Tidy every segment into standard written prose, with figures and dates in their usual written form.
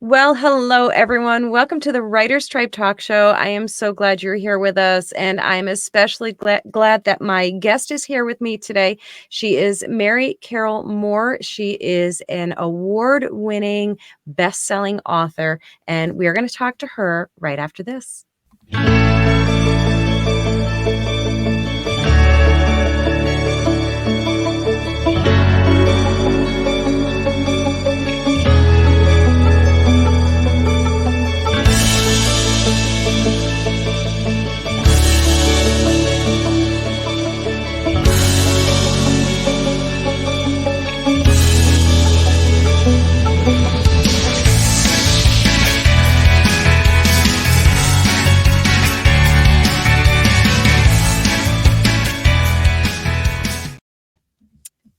Well, hello, everyone. Welcome to the Writer's Tribe Talk Show. I am so glad you're here with us, and I'm especially glad that my guest is here with me today. She is Mary Carroll Moore. She is an award-winning, best-selling author, and we are going to talk to her right after this.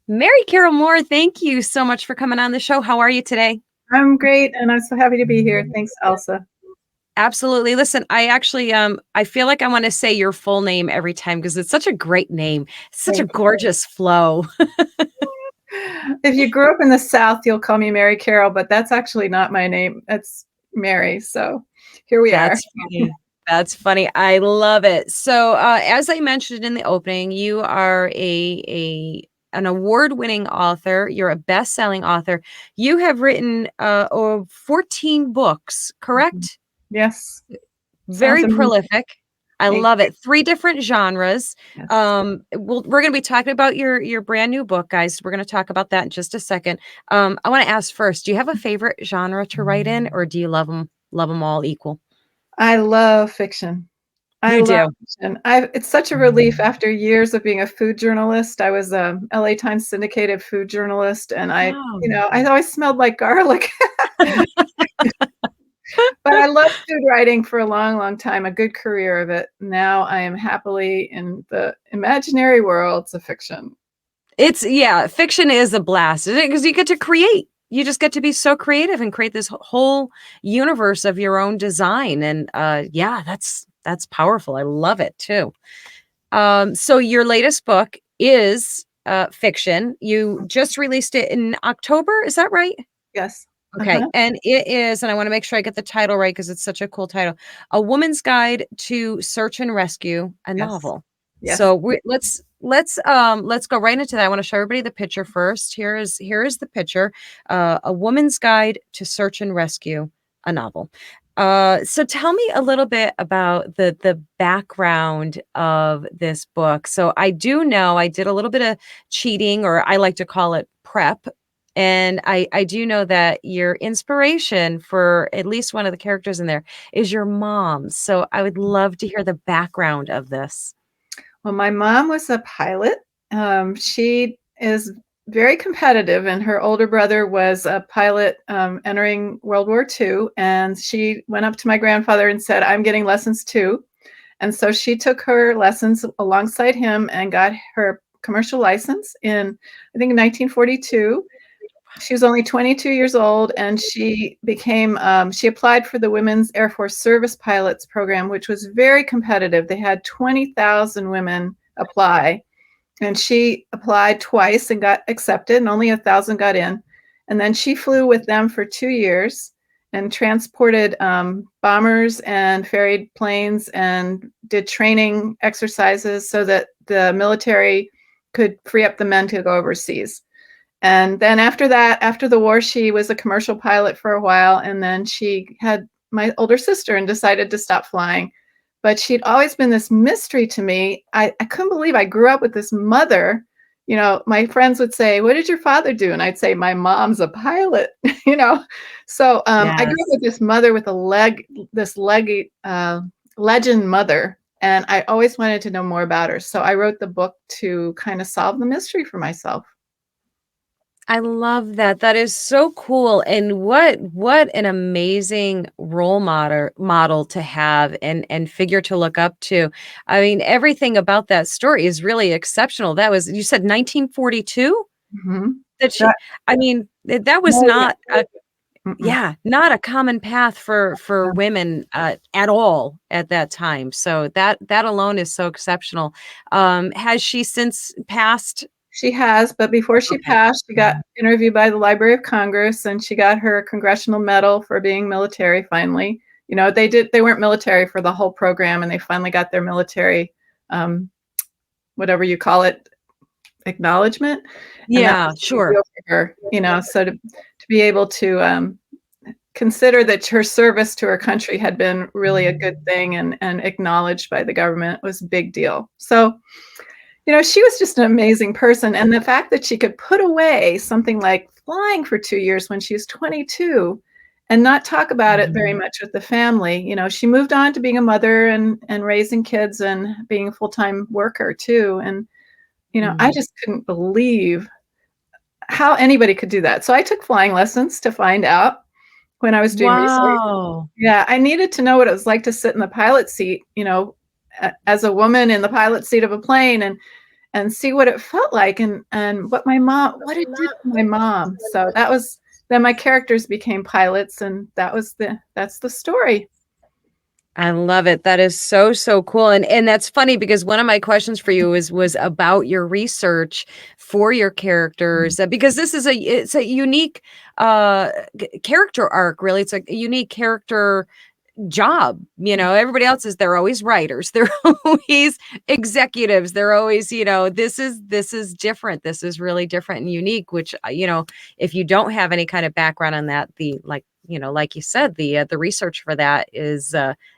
Mary Carroll Moore, thank you so much for coming on the show. How are you today? I'm great, and I'm so happy to be here. Thanks, Elsa. Absolutely. Listen, I actually I feel like I want to say your full name every time because it's such a great name. It's such a gorgeous flow. If you grew up in the South, you'll call me Mary Carroll, but that's actually not my name. It's Mary. So here we are. That's funny. That's funny. I love it. So, as I mentioned in the opening, you are an award-winning author. You're a best-selling author. You have written 14 books, correct? Yes. Very Sounds amazing. prolific. I Thank love you. it. 3 different genres. Yes. We're going to be talking about your brand new book, guys. We're going to talk about that in just a second. I want to ask first, do you have a favorite genre to write in, or do you love them all equal? I love fiction. I You love do. fiction. It's such a relief after years of being a food journalist. I was a LA Times syndicated food journalist, and I always smelled like garlic. But I loved food writing for a long, long time, a good career of it. Now I am happily in the imaginary worlds of fiction. Fiction is a blast, isn't it? Because you get to create. You just get to be so creative and create this whole universe of your own design. And that's powerful. I love it too. So your latest book is fiction. You just released it in October, is that right? Yes. Okay. And it is, and I want to make sure I get the title right because it's such a cool title. A Woman's Guide to Search and Rescue, a novel. Yes. So let's go right into that. I want to show everybody the picture first. Here is the picture. A Woman's Guide to Search and Rescue, a novel. So tell me a little bit about the background of this book. So I do know I did a little bit of cheating, or I like to call it prep. And I do know that your inspiration for at least one of the characters in there is your mom. So I would love to hear the background of this. Well, my mom was a pilot. She is very competitive, and her older brother was a pilot entering World War II. And she went up to my grandfather and said, "I'm getting lessons too." And so she took her lessons alongside him and got her commercial license I think, in 1942. She was only 22 years old, and she applied for the Women's Air Force Service Pilots program, which was very competitive. They had 20,000 women apply, and she applied twice and got accepted, and only 1,000 got in. And then she flew with them for 2 years and transported bombers and ferried planes and did training exercises so that the military could free up the men to go overseas. And then after that, after the war, she was a commercial pilot for a while, and then she had my older sister and decided to stop flying. But she'd always been this mystery to me. I couldn't believe I grew up with this mother. You know, my friends would say, "What did your father do?" And I'd say, "My mom's a pilot." So I grew up with this mother with this legend mother, and I always wanted to know more about her. So I wrote the book to kind of solve the mystery for myself. I love that. That is so cool. And what an amazing role model to have and figure to look up to. I mean, everything about that story is really exceptional. That was, you said 1942? Mm-hmm. I mean, that was not a common path for women at all at that time. So that alone is so exceptional. Has she since passed? She has, but before she Okay. passed, she got interviewed by the Library of Congress, and she got her Congressional Medal for being military finally. You know, they weren't military for the whole program, and they finally got their military, um, whatever you call it, acknowledgement, and that Yeah, was a big sure. deal for her, you know, so to be able to, consider that her service to her country had been really a good thing and acknowledged by the government was a big deal. So, you know, she was just an amazing person, and the fact that she could put away something like flying for 2 years when she was 22 and not talk about it very much with the family. You know, she moved on to being a mother and raising kids and being a full-time worker too, and, you know, I Mm. just couldn't believe how anybody could do that. So I took flying lessons to find out when I was doing research. Wow. Yeah, I needed to know what it was like to sit in the pilot seat, you know, as a woman in the pilot seat of a plane and see what it felt like and what it did to my mom. So that was then my characters became pilots and that's the story. I love it. That is so, so cool. And that's funny because one of my questions for you was about your research for your characters, because this is it's a unique character arc, really. It's a unique character job. You know, everybody else is they're always writers, they're always executives, they're always, this is different. This is really different and unique, which if you don't have any kind of background on that, like you said, the research for that is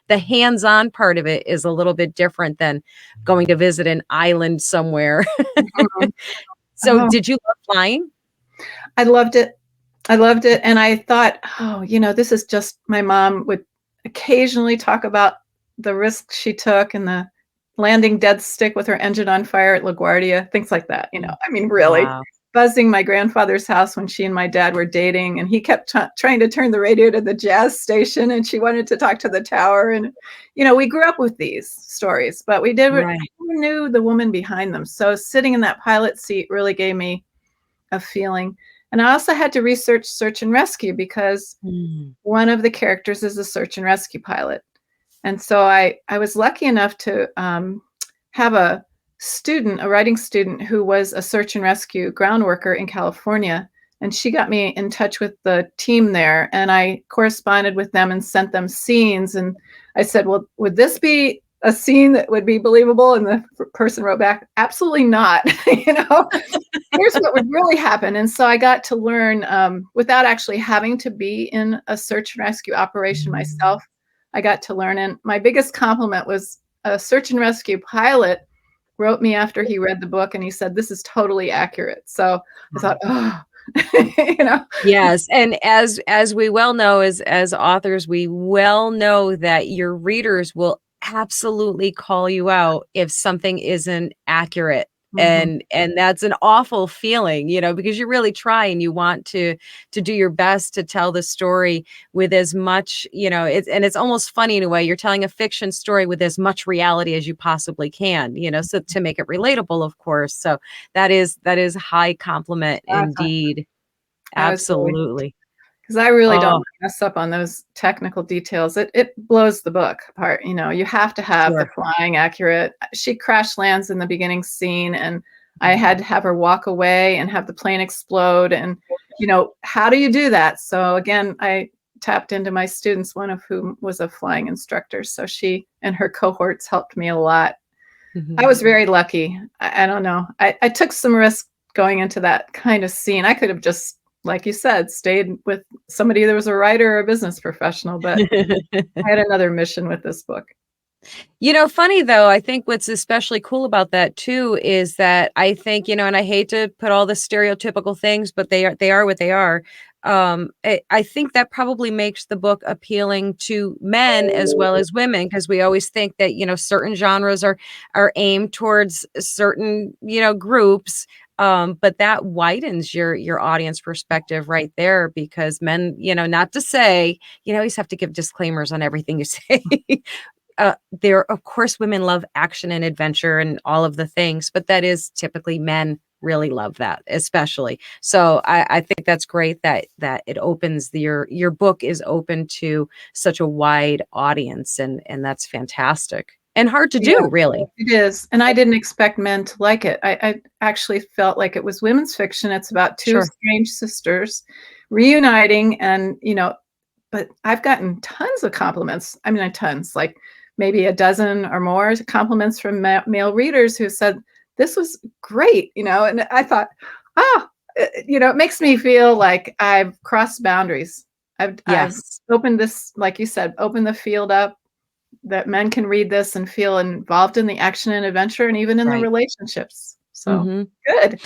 the hands-on part of it is a little bit different than going to visit an island somewhere. Mhm. So Oh, did you love flying? I loved it. I loved it, and I thought, "Oh, you know, this is just" my mom would occasionally talk about the risks she took and the landing dead stick with her engine on fire at LaGuardia, things like that, you know? Mm. I mean, really. Wow. Buzzing my grandfather's house when she and my dad were dating, and he kept trying to turn the radio to the jazz station, and she wanted to talk to the tower, and, you know, we grew up with these stories, but we never Right. knew the woman behind them, so sitting in that pilot seat really gave me a feeling. And I also had to research search and rescue because Mm. one of the characters is a search and rescue pilot. And so I was lucky enough to have a writing student who was a search and rescue ground worker in California. And she got me in touch with the team there. And I corresponded with them and sent them scenes. And I said, well, would this be a scene that would be believable? And the person wrote back, absolutely not. You know, here's what would really happen. And so I got to learn without actually having to be in a search and rescue operation myself. I got to learn. And my biggest compliment was a search and rescue pilot wrote me after he read the book and he said, this is totally accurate. So I thought, oh, you know, Yes, and as we well know, as authors, we well know that your readers will absolutely call you out if something isn't accurate. mhm, And that's an awful feeling, because you really try and you want to do your best to tell the story with as much, it's almost funny in a way. You're telling a fiction story with as much reality as you possibly can, so to make it relatable, of course. So that is high compliment I thought indeed. I was really Absolutely. because I really don't Oh, wanna mess up on those technical details. It blows the book apart, you know, you have to have the sure. flying accurate. She crash lands in the beginning scene, and I had to have her walk away and have the plane explode, and, you know, how do you do that? So, again, I tapped into my students, one of whom was a flying instructor, so she and her cohorts helped me a lot. I Mhm. was very lucky. I don't know. I took some risk going into that kind of scene. I could have just, like you said, stayed with somebody that was a writer or a business professional, but I had another mission with this book. Funny though, I think what's especially cool about that too is that I think, and I hate to put all the stereotypical things, but they are what they are. I think that probably makes the book appealing to men as well as women because we always think that, certain genres are aimed towards certain, groups. But that widens your audience perspective right there because men, not to say, you always have to give disclaimers on everything you say. There, of course, women love action and adventure and all of the things, but that is typically men really love that, especially. So I think that's great that it opens your book is open to such a wide audience, and that's fantastic. and hard to Yeah, do, really. it is, and I didn't expect men to like it. I actually felt like it was women's fiction. It's about two Sure. strange sisters reuniting and, but I've gotten tons of compliments. I mean, tons, like maybe a dozen or more compliments from male readers who said, "This was great," and I thought, "Oh," it makes me feel like I've crossed boundaries. I've Yes. opened this, like you said, opened the field up that men can read this and feel involved in the action and adventure and even in the Right. relationships. So, Mhm. good.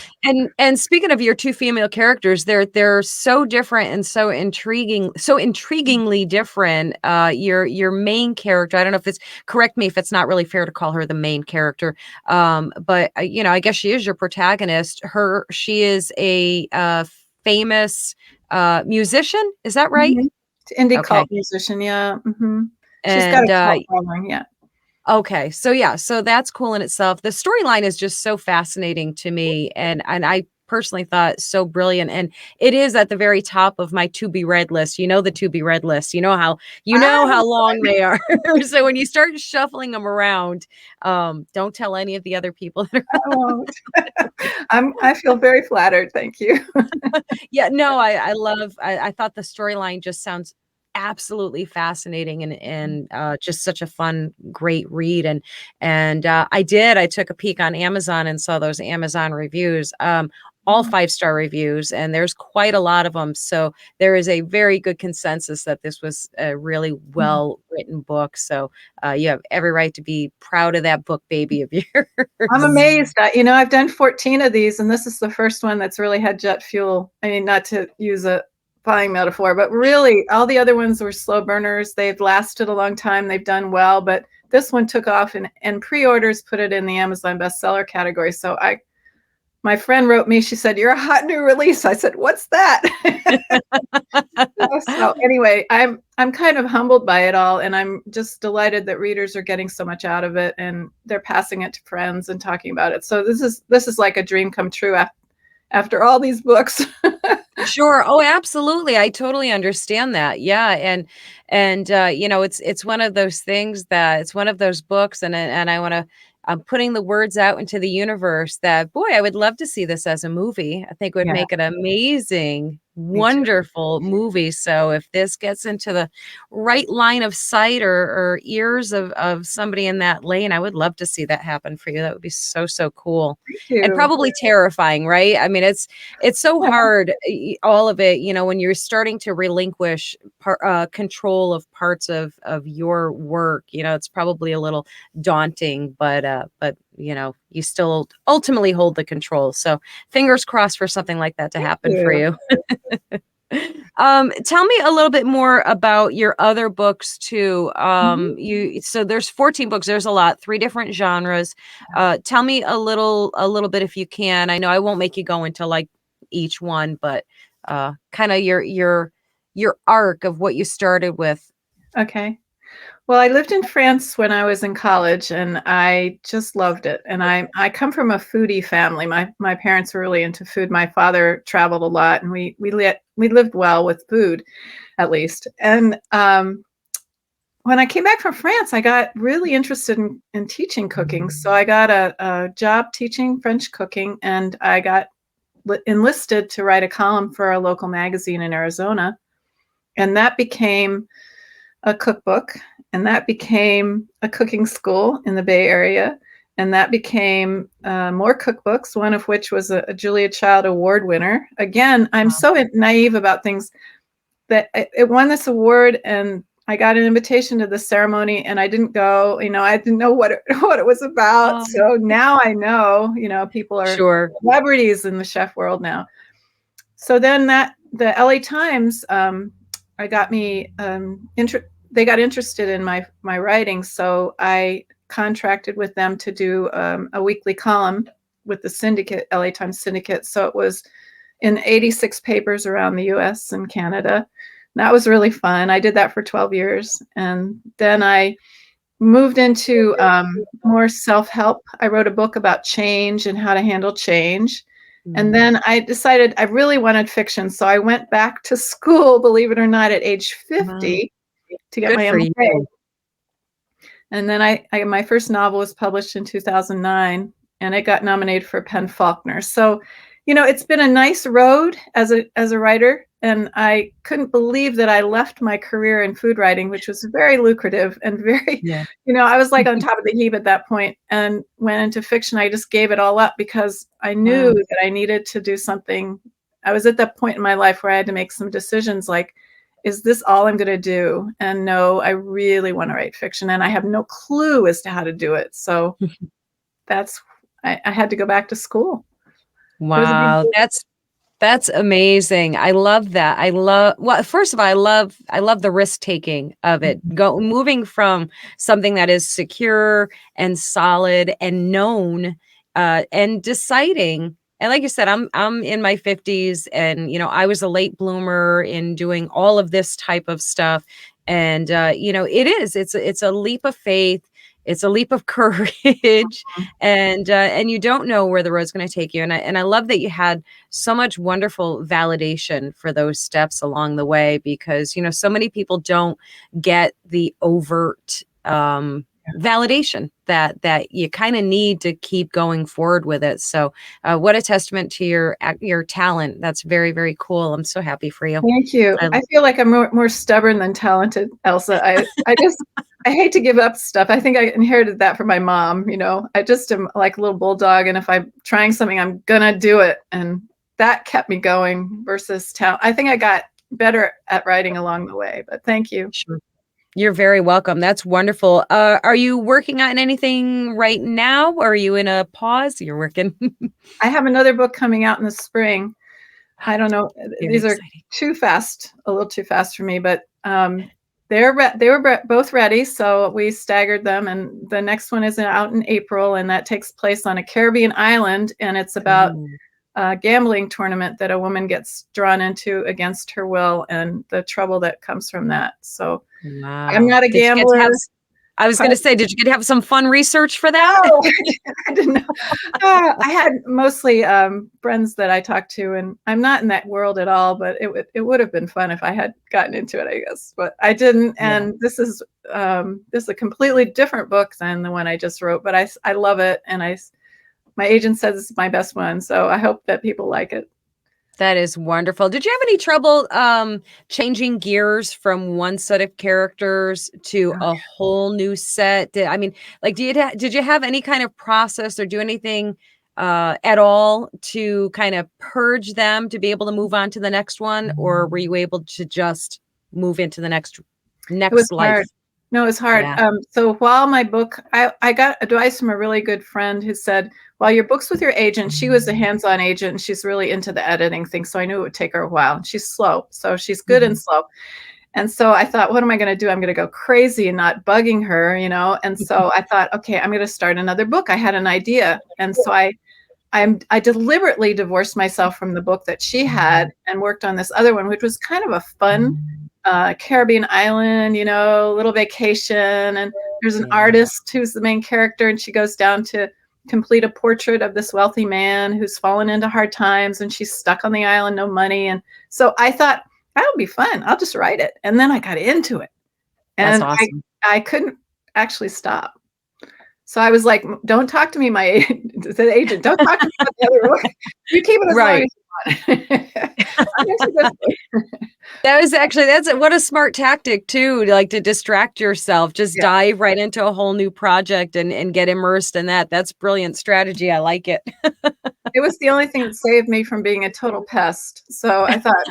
And speaking of your 2 female characters, they're so different and so intriguingly different. Your main character, I don't know if it's correct me if it's not really fair to call her the main character, but, I guess she is your protagonist. She is a, famous, musician, is that right? Mhm. Indie Okay, cult musician, yeah, mhm. She's got and, a cult following, yeah. okay, so yeah, so that's cool in itself. The storyline is just so fascinating to me, and I personally thought so brilliant, and it is at the very top of my to be read list. You know the to be read list. You know how Ah, long they are. So when you start shuffling them around, don't tell any of the other people that I won't. I feel very flattered, thank you. yeah, no, I thought the storyline just sounds absolutely fascinating and just such a fun, great read, and I took a peek on Amazon and saw those Amazon reviews, all Mhm, 5-star reviews, and there's quite a lot of them. So there is a very good consensus that this was a really mhm. well-written book, so, you have every right to be proud of that book baby of I'm yours. amazed. I've done 14 of these, and this is the first one that's really had jet fuel. I mean, not to use a flying metaphor, but really, all the other ones were slow burners. They've lasted a long time. They've done well, but this one took off, and pre-orders put it in the Amazon bestseller category. So my friend wrote me. She said, "You're a hot new release." I said, "What's that?" So anyway, I'm kind of humbled by it all, and I'm just delighted that readers are getting so much out of it, and they're passing it to friends and talking about it. So this is like a dream come true after all these books. Sure. Oh, absolutely. I totally understand that. Yeah, and it's one of those things that it's one of those books, and I'm putting the words out into the universe that boy, I would love to see this as a movie. I think it would Yeah, make an amazing, me too. wonderful movie. So if this gets into the right line of sight or ears of somebody in that lane, I would love to see that happen for you. That would be so, so cool. Thank And you. probably terrifying, right? I mean, it's so Yeah, hard, all of it, when you're starting to relinquish control of parts of your work. It's probably a little daunting, but you still ultimately hold the control. So fingers crossed for something like that to thank happen for you. you. Tell me a little bit more about your other books too. Mhm. You so there's 14 books. There's a lot, 3 different genres. Tell me a little bit if you can. I know I won't make you go into like each one, but kind of your arc of what you started with. Okay. Well, I lived in France when I was in college, and I just loved it. And I come from a foodie family. My parents were really into food. My father traveled a lot, and we lived well with food, at least. And when I came back from France, I got really interested in teaching cooking. So I got a job teaching French cooking, and I got enlisted to write a column for a local magazine in Arizona. And that became a cookbook, and that became a cooking school in the Bay Area, and that became more cookbooks, one of which was a Julia Child Award winner. Again, I'm Wow. so naive about things that it won this award, and I got an invitation to the ceremony, and I didn't go. I didn't know what it, what it was about. Oh, So now I know. People are sure. celebrities in the chef world now. So then the LA Times, I got me they got interested in my writing, so I contracted with them to do a weekly column with the syndicate, LA Times syndicate. So it was in 86 papers around the U.S. and Canada. And that was really fun. I did that for 12 years, and then I moved into more self-help. I wrote a book about change and how to handle change. And Mm, then I decided I really wanted fiction. So I went back to school, believe it or not, at age wow. 50 to get Good my for MFA. you. And then my first novel was published in 2009, and it got nominated for Penn Faulkner. So, it's been a nice road as a writer, and I couldn't believe that I left my career in food writing, which was very lucrative and very, Yeah. I was like on top of the heap at that point, and went into fiction. I just gave it all up because I knew Wow. that I needed to do something. I was at that point in my life where I had to make some decisions, like, is this all I'm going to do? And no, I really want to write fiction, and I have no clue as to how to do it. So I had to go back to school. It was a big Wow, deal. that's amazing. I love that. Well, first of all, I love the risk taking of it. Moving from something that is secure and solid and known, and deciding. And like you said, I'm in my 50s, and I was a late bloomer in doing all of this type of stuff. And it's a leap of faith. It's a leap of courage, and you don't know where the road's going to take you. And I love that you had so much wonderful validation for those steps along the way, because so many people don't get the overt validation that you kind of need to keep going forward with it. So what a testament to your talent. That's very, very cool. I'm so happy for you. Thank you. I, I feel like I'm more stubborn than talented, Elsa. I hate to give up stuff. I think I inherited that from my mom. I just am like a little bulldog, and if I'm trying something, I'm gonna do it, and that kept me going versus talent. I think I got better at writing along the way. But thank you. sure. You're very welcome. That's wonderful. Are you working on anything right now? Or are you in a pause? You're working. I have another book coming out in the spring. I don't know. Very These are exciting. a little too fast for me, but they were both ready, so we staggered them. And the next one is out in April, and that takes place on a Caribbean island, and it's about Ooh, a gambling tournament that a woman gets drawn into against her will, and the trouble that comes from that. So I'm wow. not a Did you get to have gambler. I was going to say, did you get to have some fun research for that? No, I didn't know. I had mostly friends that I talked to, and I'm not in that world at all. But it would have been fun if I had gotten into it, I guess. But I didn't. Yeah. And this is a completely different book than the one I just wrote. But I love it, and my agent says it's my best one, so I hope that people like it. That is wonderful. Did you have any trouble changing gears from one set of characters to a whole new set? I mean, like, did you have any kind of process or do anything at all to kind of purge them to be able to move on to the next one, or were you able to just move into the next It was life? hard. No, it's hard. Yeah. So while my book, I got advice from a really good friend who said, while your book's with your agent, she was a hands-on agent, and she's really into the editing thing. So I knew it would take her a while. And she's slow. So she's good and Mhm. slow. And so I thought, what am I going to do? I'm going to go crazy and not bugging her, And so I thought, okay, I'm going to start another book. I had an idea. And so I deliberately divorced myself from the book that she had and worked on this other one, which was kind of a fun Caribbean island, little vacation. And there's an Yeah, artist who's the main character, and she goes down to complete a portrait of this wealthy man who's fallen into hard times, and she's stuck on the island, no money. And so I thought, that'll be fun. I'll just write it. And then I got into it, that's and awesome. I couldn't actually stop. So I was like, don't talk to me, my agent. Don't talk to me about the other book. You keep it as long Right. as you want. That's what a smart tactic too, like to distract yourself, just Yeah. dive right into a whole new project and get immersed in that. That's brilliant strategy. I like it. It was the only thing that saved me from being a total pest. So I thought,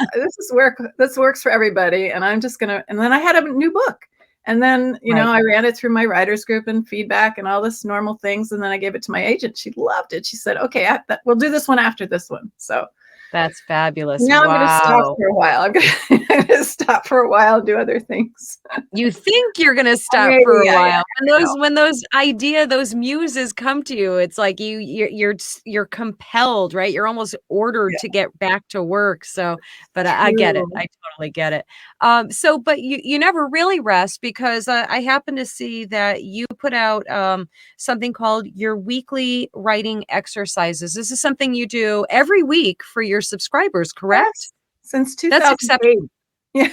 this works for everybody. And I'm just gonna, and then I had a new book. And then, Right. I ran it through my writers group and feedback and all this normal things. And then I gave it to my agent. She loved it. She said, okay, we'll do this one after this one. So That's fabulous. now I'm going to stop Wow. for a while. I'm going to stop for a while and do other things. You think you're gonna stop Maybe, for a yeah, while. I know. When those muses come to you, it's like you're compelled, right? You're almost ordered Yeah, to get back to work. So, but I get it. true. I totally get it. But you never really rest, because I happen to see that you put out something called your weekly writing exercises. This is something you do every week for your subscribers, correct? Yes, since That's exceptional. 2008. Yeah.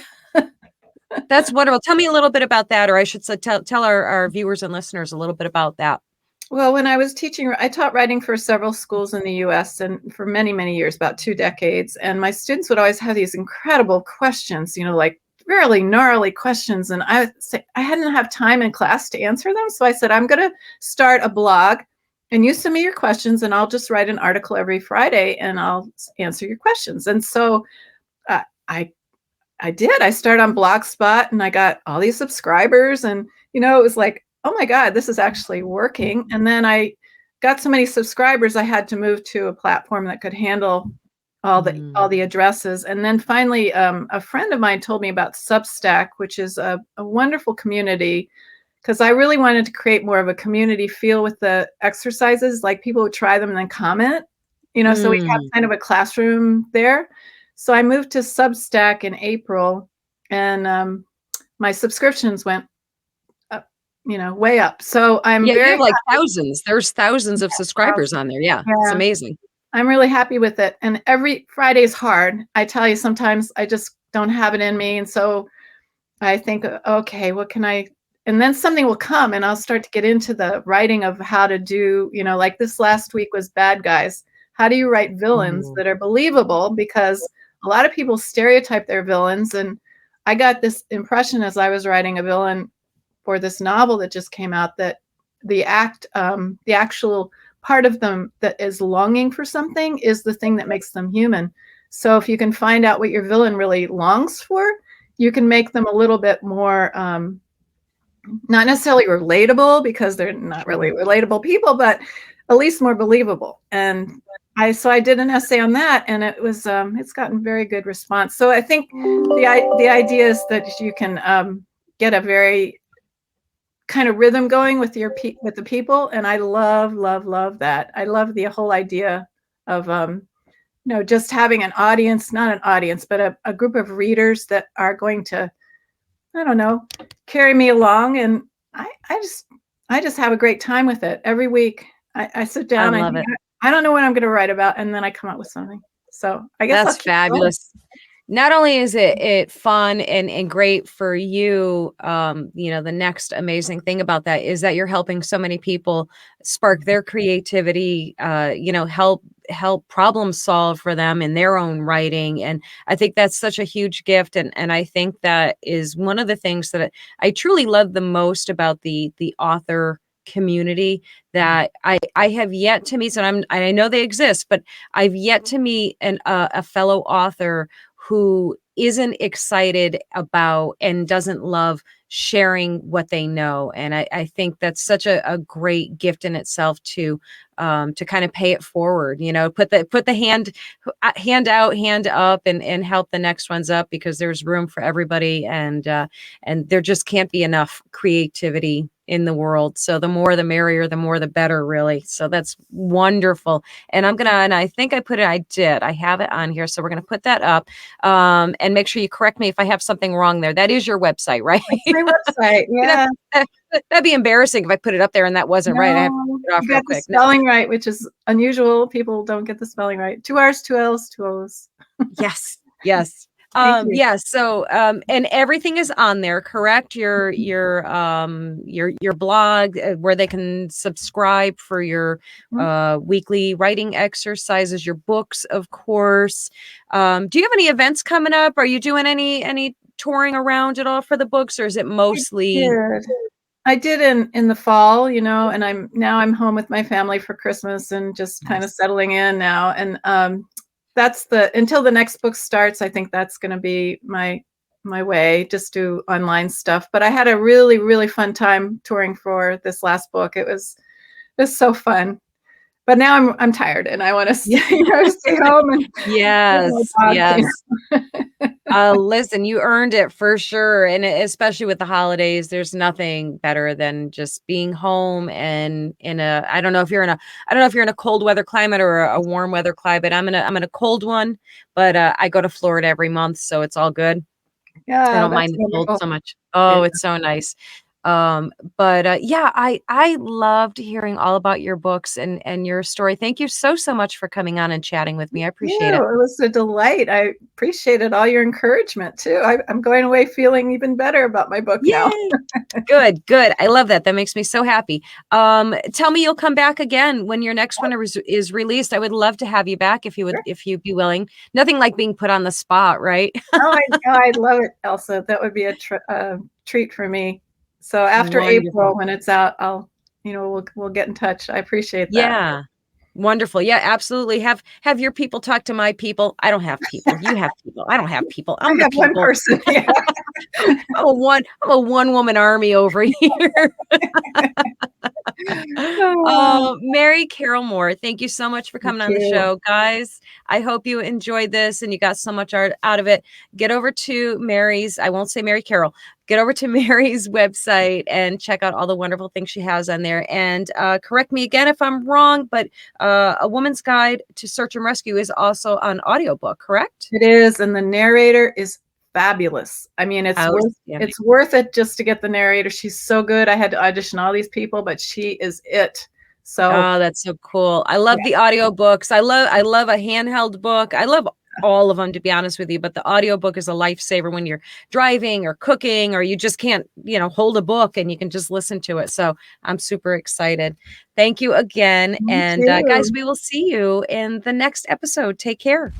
That's wonderful. Tell me a little bit about that, or I should say, tell our viewers and listeners a little bit about that. Well, when I was teaching, I taught writing for several schools in the US and for many, many years, about 2 decades. And my students would always have these incredible questions, like really gnarly questions. And I would say I hadn't have time in class to answer them. So I said, I'm going to start a blog and you send me your questions and I'll just write an article every Friday and I'll answer your questions. And so uh, I I did. I started on Blogspot and I got all these subscribers and it was like, oh my God, this is actually working. And then I got so many subscribers, I had to move to a platform that could handle all the addresses. And then finally, a friend of mine told me about Substack, which is a wonderful community, because I really wanted to create more of a community feel with the exercises. Like people would try them and then comment, so we have kind of a classroom there. So I moved to Substack in April, and my subscriptions went up, way up. So I'm Yeah, you very have like thousands. There's thousands of subscribers on there. Yeah, it's yeah, amazing. I'm really happy with it. And every Friday is hard. I tell you, sometimes I just don't have it in me, and so I think, okay, what can I? And then something will come, and I'll start to get into the writing of how to do, like this last week was bad guys. How do you write villains Ooh. that are believable? Because a lot of people stereotype their villains, and I got this impression as I was writing a villain for this novel that just came out that the actual part of them that is longing for something is the thing that makes them human. So if you can find out what your villain really longs for, you can make them a little bit more not necessarily relatable, because they're not really relatable people, but at least more believable. And I did an essay on that, and it's gotten very good response. So I think the idea is that you can get a very kind of rhythm going with with the people, and I love that. I love the whole idea of just having an audience, not an audience, but a group of readers that are going to, I don't know, carry me along. And I just have a great time with it. Every week I sit I down, I love think, it. I don't know what I'm going to write about, and then I come up with something. So I guess I'll That's keep going. fabulous. Not only is it fun and great for you, the next amazing thing about that is that you're helping so many people spark their creativity, help problem solve for them in their own writing. And I think that's such a huge gift. And I think that is one of the things that I truly love the most about the author community, that I have yet to meet. So I know they exist, but I've yet to meet a fellow author who isn't excited about and doesn't love sharing what they know. And I think that's such a great gift in itself to kind of pay it forward, put the hand out, hand up, and help the next ones up, because there's room for everybody. And there just can't be enough creativity in the world. So the more the merrier, the more the better, really. So that's wonderful. And I think I have it on here. So we're gonna put that up, and make sure you correct me if I have something wrong there. That is your website, right? It's my website. You know, Yeah. that'd be embarrassing if I put it up there and that wasn't right. I have to No, take it off you real got the quick. No. spelling right, which is unusual. People don't get the spelling right. 2 R's, 2 L's, 2 O's. Yes. Yes. Thank you. Yeah. So, and everything is on there, correct? Your blog, where they can subscribe for your, Mhm. weekly writing exercises, your books, of course. Do you have any events coming up? Are you doing any touring around at all for the books, or is it I mostly? did. I did in the fall, and I'm home with my family for Christmas and just kind of Nice. settling in now. And that's until the next book starts. I think that's going to be my way, just do online stuff. But I had a really, really fun time touring for this last book. It was so fun. But now I'm tired and I want to Yeah. stay home and let my Yes. dog, Yes. Listen, you earned it for sure. And especially with the holidays, there's nothing better than just being home and I don't know if you're in a cold weather climate or a warm weather climate. I'm in a cold one, but I go to Florida every month, so it's all good. I Yeah, don't that's mind the cold wonderful. so much. Yeah. Oh, it's so nice. But yeah, I loved hearing all about your books and your story. Thank you so much for coming on and chatting with me. I appreciate Yeah, it. it was a delight. I appreciated all your encouragement too. I'm going away feeling even better about my book now. Yay! Good, good. I love that. That makes me so happy. Tell me you'll come back again when your next one is released. I would love to have you back Sure. if you'd be willing. Nothing like being put on the spot, right? I'd love it, Elsa. That would be a treat for me. So after April, Wonderful. when it's out, we'll get in touch. I appreciate that. Yeah. Wonderful. Yeah, absolutely. Have your people talk to my people. I don't have people. You have people. I don't have people. I I'm the have one people. person. Yeah. I'm a one woman army over here. Oh, Mary Carroll Moore, thank you so much for thank coming on the you. show. Guys, I hope you enjoyed this and you got so much art out of it. Get over to Mary's, I won't say Mary Carroll, get over to Mary's website and check out all the wonderful things she has on there. And correct me again if I'm wrong, but A Woman's Guide to Search and Rescue is also an audiobook, correct? It is, and the narrator is fabulous. I mean, Outstanding. it's worth it just to get the narrator. She's so good. I had to audition all these people, but she is it. So Oh, that's so cool. I love yeah, the audiobooks. I love a handheld book. I love all of them to be honest with you, but the audiobook is a lifesaver when you're driving or cooking or you just can't, hold a book and you can just listen to it. So, I'm super excited. Thank you again me and guys, too. we will see you in the next episode. Take care.